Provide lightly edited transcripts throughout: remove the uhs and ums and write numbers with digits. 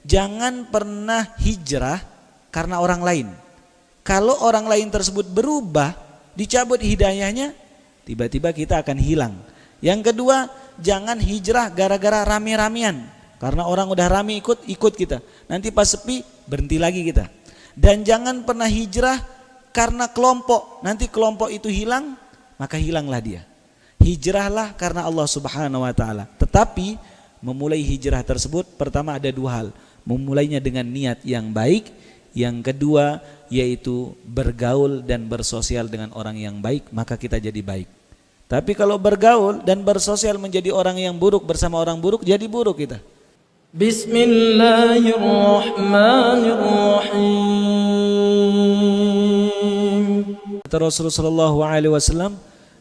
Jangan pernah hijrah karena orang lain. Kalau orang lain tersebut berubah, dicabut hidayahnya, tiba-tiba kita akan hilang. Yang kedua, jangan hijrah gara-gara rame-ramean. Karena orang udah rame ikut kita. Nanti pas sepi berhenti lagi kita. Dan jangan pernah hijrah karena kelompok. Nanti kelompok itu hilang, maka hilanglah dia. Hijrahlah karena Allah Subhanahu wa taala. Tetapi memulai hijrah tersebut pertama ada dua hal. Memulainya dengan niat yang baik, yang kedua yaitu bergaul dan bersosial dengan orang yang baik, maka kita jadi baik. Tapi kalau bergaul dan bersosial menjadi orang yang buruk bersama orang buruk, jadi buruk kita. Bismillahirrahmanirrahim. Kata Rasulullah SAW,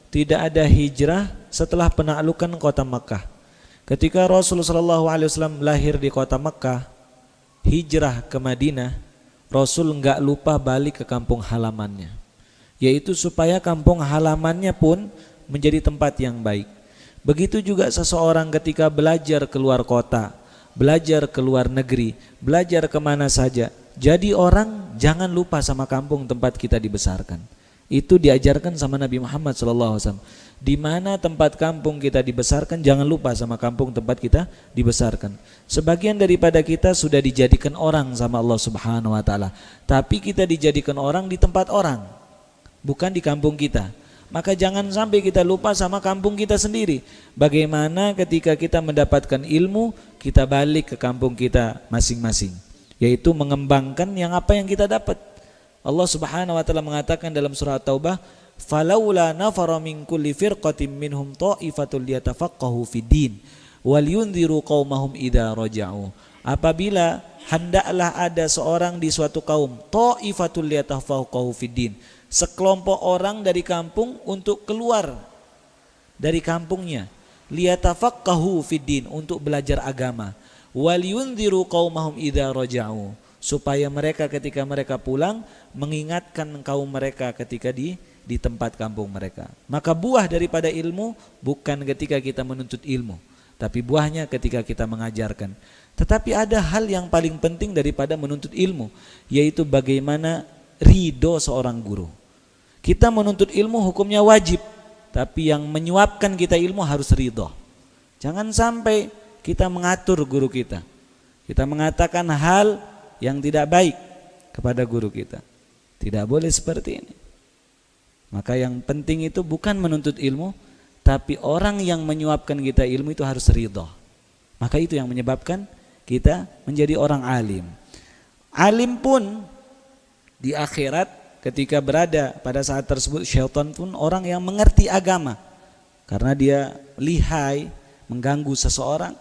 tidak ada hijrah setelah penaklukan kota Makkah. Ketika Rasulullah SAW lahir di kota Makkah, hijrah ke Madinah, Rasul enggak lupa balik ke kampung halamannya, yaitu supaya kampung halamannya pun menjadi tempat yang baik. Begitu juga seseorang ketika belajar keluar kota, belajar ke luar negeri, belajar kemana saja, jadi orang jangan lupa sama kampung tempat kita dibesarkan. Itu diajarkan sama Nabi Muhammad SAW. Di mana tempat kampung kita dibesarkan, jangan lupa sama kampung tempat kita dibesarkan. Sebagian daripada kita sudah dijadikan orang sama Allah Subhanahu wa taala, tapi kita dijadikan orang di tempat orang, bukan di kampung kita. Maka jangan sampai kita lupa sama kampung kita sendiri. Bagaimana ketika kita mendapatkan ilmu, kita balik ke kampung kita masing-masing, yaitu mengembangkan apa yang kita dapat. Allah Subhanahu wa taala mengatakan dalam surah Taubah, falaula nafara min kulli firqatin minhum ta'ifatul liyatafaqahu fiddin wal yunziru qaumahum idza raja'u. Apabila hendaklah ada seorang di suatu kaum, ta'ifatul liyatafaqahu fiddin, sekelompok orang dari kampung untuk keluar dari kampungnya, liyatafaqahu fiddin, untuk belajar agama, wal yunziru qaumahum idza raja'u, supaya mereka ketika mereka pulang mengingatkan kaum mereka ketika di tempat kampung mereka. Maka buah daripada ilmu bukan ketika kita menuntut ilmu, tapi buahnya ketika kita mengajarkan. Tetapi ada hal yang paling penting daripada menuntut ilmu, yaitu bagaimana ridho seorang guru. Kita menuntut ilmu hukumnya wajib, tapi yang menyuapkan kita ilmu harus ridho. Jangan sampai kita mengatur guru kita, kita mengatakan hal yang tidak baik kepada guru kita. Tidak boleh seperti ini. Maka yang penting itu bukan menuntut ilmu, tapi orang yang menyuapkan kita ilmu itu harus ridho. Maka itu yang menyebabkan kita menjadi orang alim. Alim pun di akhirat ketika berada pada saat tersebut, syaitan pun orang yang mengerti agama, karena dia lihai mengganggu seseorang.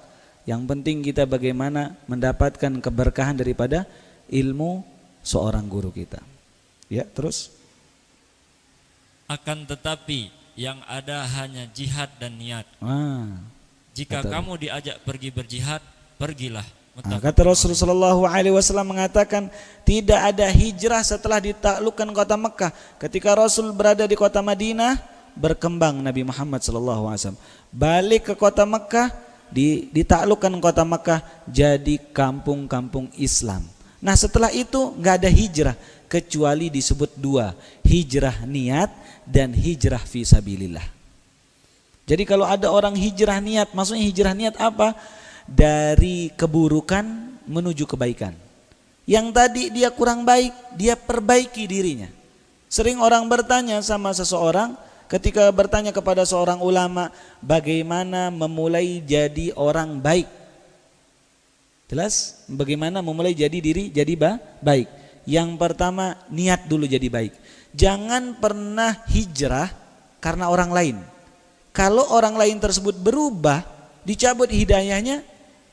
Yang penting kita bagaimana mendapatkan keberkahan daripada ilmu seorang guru kita. Ya, terus. Akan tetapi yang ada hanya jihad dan niat. Jika betul. Kamu diajak pergi berjihad, pergilah. Kata Rasulullah SAW mengatakan, tidak ada hijrah setelah ditaklukkan kota Mekah. Ketika Rasul berada di kota Madinah, berkembang Nabi Muhammad SAW. Balik ke kota Mekah, ditaklukkan kota Mekah, jadi kampung-kampung Islam. Nah setelah itu nggak ada hijrah, kecuali disebut dua, hijrah niat dan hijrah fisabilillah. Jadi kalau ada orang hijrah niat, maksudnya hijrah niat apa? Dari keburukan menuju kebaikan. Yang tadi dia kurang baik, dia perbaiki dirinya. Sering orang bertanya sama seseorang, ketika bertanya kepada seorang ulama, bagaimana memulai jadi orang baik? Jelas? Bagaimana memulai jadi diri jadi baik? Yang pertama, niat dulu jadi baik. Jangan pernah hijrah karena orang lain. Kalau orang lain tersebut berubah, dicabut hidayahnya,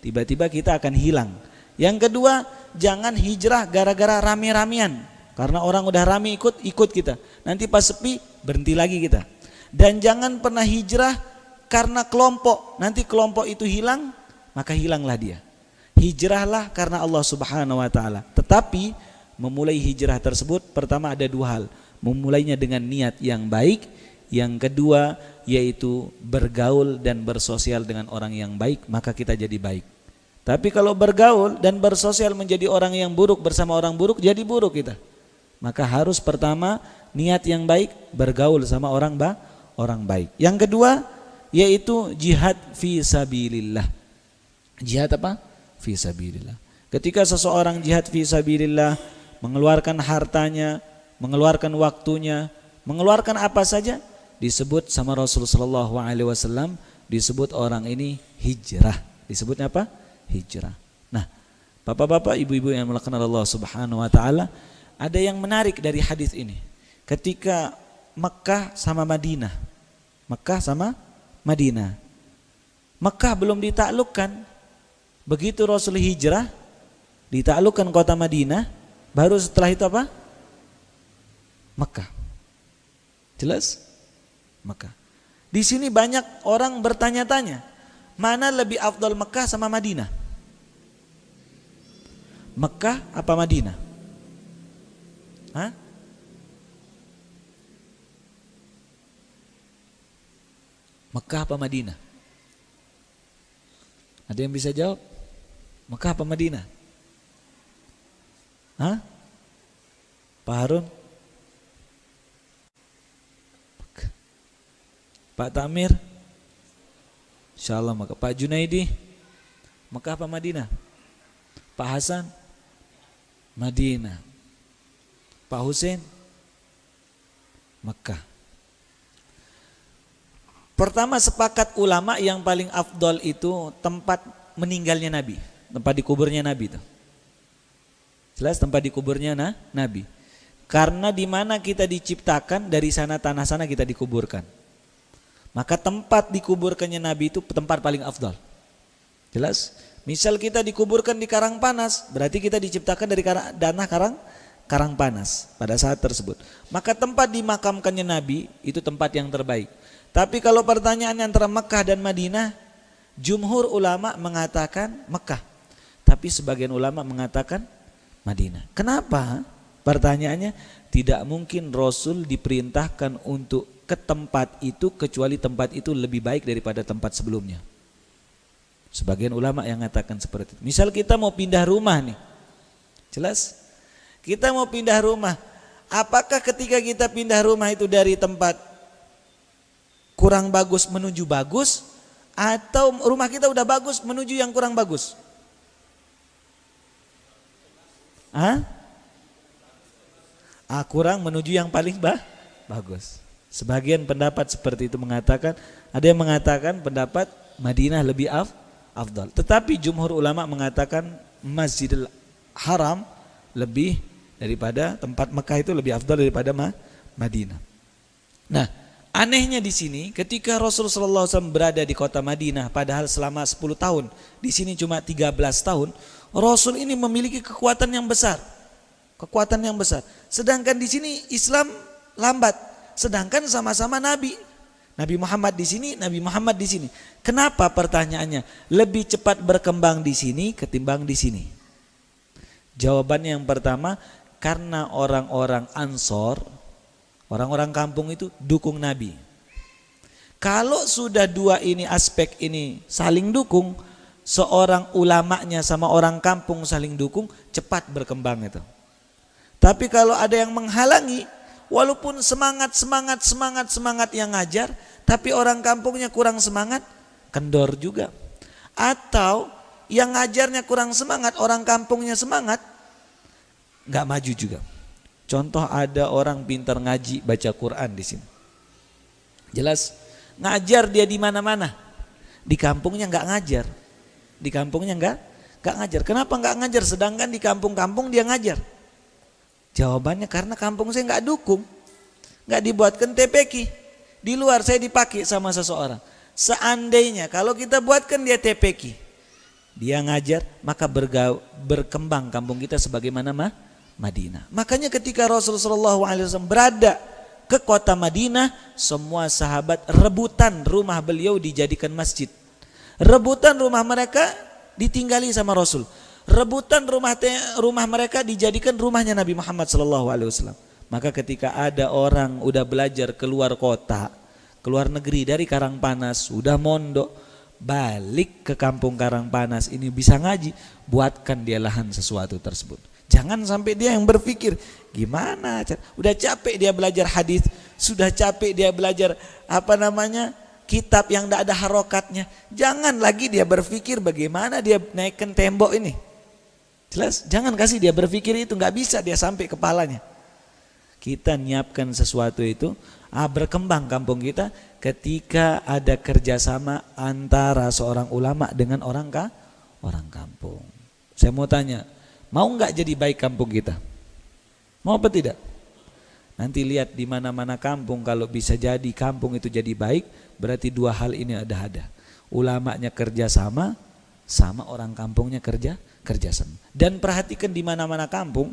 tiba-tiba kita akan hilang. Yang kedua, jangan hijrah gara-gara rame-ramean. Karena orang udah rame ikut kita. Nanti pas sepi berhenti lagi kita. Dan jangan pernah hijrah karena kelompok. Nanti kelompok itu hilang, maka hilanglah dia. Hijrahlah karena Allah Subhanahu wa taala. Tetapi memulai hijrah tersebut pertama ada dua hal. Memulainya dengan niat yang baik, yang kedua yaitu bergaul dan bersosial dengan orang yang baik, maka kita jadi baik. Tapi kalau bergaul dan bersosial menjadi orang yang buruk bersama orang buruk, jadi buruk kita. Maka harus pertama niat yang baik, bergaul sama orang baik. Yang kedua yaitu jihad fi sabilillah. Jihad apa? Fi sabilillah. Ketika seseorang jihad fi sabilillah, mengeluarkan hartanya, mengeluarkan waktunya, mengeluarkan apa saja, disebut sama Rasulullah SAW, disebut orang ini hijrah. Disebutnya apa? Hijrah. Nah, bapak-bapak, ibu-ibu yang melakukan Allah Subhanahu wa taala, ada yang menarik dari hadis ini. Ketika Mekah sama Madinah. Mekah sama Madinah. Mekah belum ditaklukkan. Begitu Rasul hijrah, ditaklukkan kota Madinah, baru setelah itu apa? Mekah. Jelas? Mekah. Di sini banyak orang bertanya-tanya, mana lebih afdal Mekah sama Madinah? Mekah apa Madinah? Hah? Mekah apa Madinah? Ada yang bisa jawab? Mekah apa Madinah? Hah? Pak Harun? Pak Tamir? Insyaallah Mekah. Pak Junaidi? Mekah apa Madinah? Pak Hasan? Madinah. Pak Hussein? Mekah. Pertama, sepakat ulama yang paling afdol itu tempat meninggalnya Nabi, tempat dikuburnya Nabi itu. Jelas tempat dikuburnya Nabi. Karena di mana kita diciptakan, dari sana tanah sana kita dikuburkan. Maka tempat dikuburkannya Nabi itu tempat paling afdol. Jelas? Misal kita dikuburkan di Karang Panas, berarti kita diciptakan dari tanah Karang Panas pada saat tersebut. Maka tempat dimakamkannya Nabi itu tempat yang terbaik. Tapi kalau pertanyaannya antara Mekah dan Madinah, jumhur ulama mengatakan Mekah, tapi sebagian ulama mengatakan Madinah. Kenapa? Pertanyaannya, tidak mungkin Rasul diperintahkan untuk ke tempat itu kecuali tempat itu lebih baik daripada tempat sebelumnya. Sebagian ulama yang mengatakan seperti itu. Misal kita mau pindah rumah nih, jelas? Kita mau pindah rumah, apakah ketika kita pindah rumah itu dari tempat kurang bagus menuju bagus, atau rumah kita udah bagus menuju yang kurang bagus? Kurang menuju yang paling bagus. Sebagian pendapat seperti itu mengatakan, ada yang mengatakan pendapat Madinah lebih afdal. Tetapi jumhur ulama mengatakan Masjidil Haram lebih daripada tempat Mekah itu lebih afdal daripada Madinah. Nah, anehnya di sini ketika Rasulullah SAW berada di kota Madinah, padahal selama 10 tahun, di sini cuma 13 tahun, Rasul ini memiliki kekuatan yang besar. Kekuatan yang besar. Sedangkan di sini Islam lambat. Sedangkan sama-sama Nabi. Nabi Muhammad di sini, Nabi Muhammad di sini. Kenapa pertanyaannya? Lebih cepat berkembang di sini ketimbang di sini. Jawabannya yang pertama, karena orang-orang Ansor, orang-orang kampung itu dukung Nabi. Kalau sudah dua ini aspek ini saling dukung, seorang ulamanya sama orang kampung saling dukung, cepat berkembang itu. Tapi kalau ada yang menghalangi, walaupun semangat yang ngajar, tapi orang kampungnya kurang semangat, kendor juga. Atau yang ngajarnya kurang semangat, orang kampungnya semangat, nggak maju juga. Contoh, ada orang pintar ngaji baca Quran di sini. Jelas, ngajar dia di mana-mana. Di kampungnya nggak ngajar. Di kampungnya nggak ngajar. Kenapa nggak ngajar? Sedangkan di kampung-kampung dia ngajar. Jawabannya karena kampung saya nggak dukung, nggak dibuatkan TPQ. Di luar saya dipakai sama seseorang. Seandainya kalau kita buatkan dia TPQ, dia ngajar, maka berkembang kampung kita sebagaimana Madinah. Makanya ketika Rasulullah SAW berada ke kota Madinah, semua sahabat rebutan rumah beliau dijadikan masjid. Rebutan rumah mereka ditinggali sama Rasul. Rebutan rumah mereka dijadikan rumahnya Nabi Muhammad SAW. Maka ketika ada orang udah belajar keluar kota, keluar negeri dari Karang Panas, udah mondok, balik ke kampung Karangpanas ini bisa ngaji, buatkan dia lahan sesuatu tersebut. Jangan sampai dia yang berpikir gimana, udah capek dia belajar hadis, sudah capek dia belajar kitab yang tidak ada harokatnya. Jangan lagi dia berpikir bagaimana dia naikkan tembok ini. Jelas, jangan kasih dia berpikir itu, nggak bisa dia sampai kepalanya. Kita nyiapkan sesuatu itu, berkembang kampung kita ketika ada kerjasama antara seorang ulama dengan orang kampung. Saya mau tanya, mau nggak jadi baik kampung kita? Mau apa tidak? Nanti lihat di mana-mana kampung, kalau bisa jadi kampung itu jadi baik, berarti dua hal ini ada. Ulamanya kerjasama, sama orang kampungnya kerjasama. Dan perhatikan di mana-mana kampung,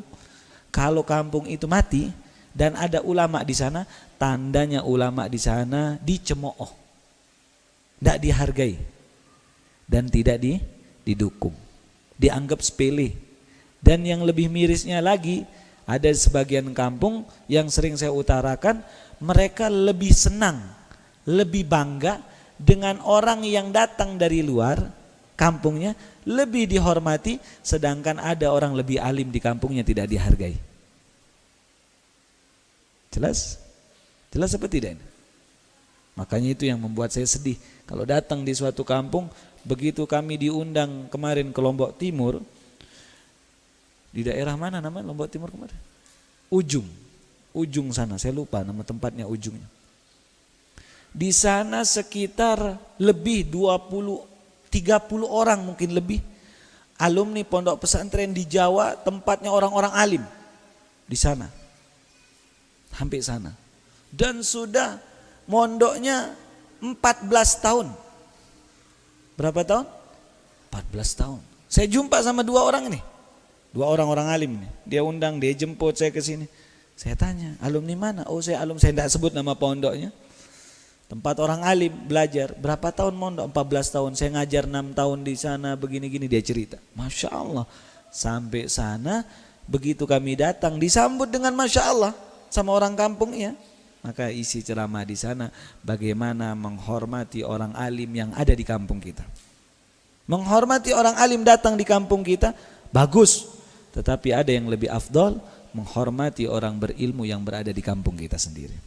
kalau kampung itu mati dan ada ulama di sana, tandanya ulama di sana dicemooh, tidak dihargai dan tidak didukung, dianggap sepele. Dan yang lebih mirisnya lagi, ada sebagian kampung yang sering saya utarakan, mereka lebih senang, lebih bangga dengan orang yang datang dari luar kampungnya, lebih dihormati, sedangkan ada orang lebih alim di kampungnya tidak dihargai. Jelas? Jelas apa tidak ini? Makanya itu yang membuat saya sedih. Kalau datang di suatu kampung, begitu kami diundang kemarin ke Lombok Timur, di daerah mana namanya Lombok Timur kemarin? Ujung sana, saya lupa nama tempatnya ujungnya. Di sana sekitar lebih 20-30 orang mungkin lebih alumni pondok pesantren di Jawa, tempatnya orang-orang alim di sana. Hampir sana. Dan sudah mondoknya 14 tahun. Berapa tahun? 14 tahun. Saya jumpa sama dua orang ini. Dua orang alim ini. Dia undang, dia jemput saya ke sini. Saya tanya, alumni mana? Oh, saya tidak sebut nama pondoknya. Tempat orang alim belajar. Berapa tahun mondok? 14 tahun. Saya ngajar 6 tahun di sana, begini-gini dia cerita. Masya Allah. Sampai sana, begitu kami datang disambut dengan Masya Allah sama orang kampungnya. Maka isi ceramah di sana bagaimana menghormati orang alim yang ada di kampung kita. Menghormati orang alim datang di kampung kita bagus, tetapi ada yang lebih afdol, menghormati orang berilmu yang berada di kampung kita sendiri.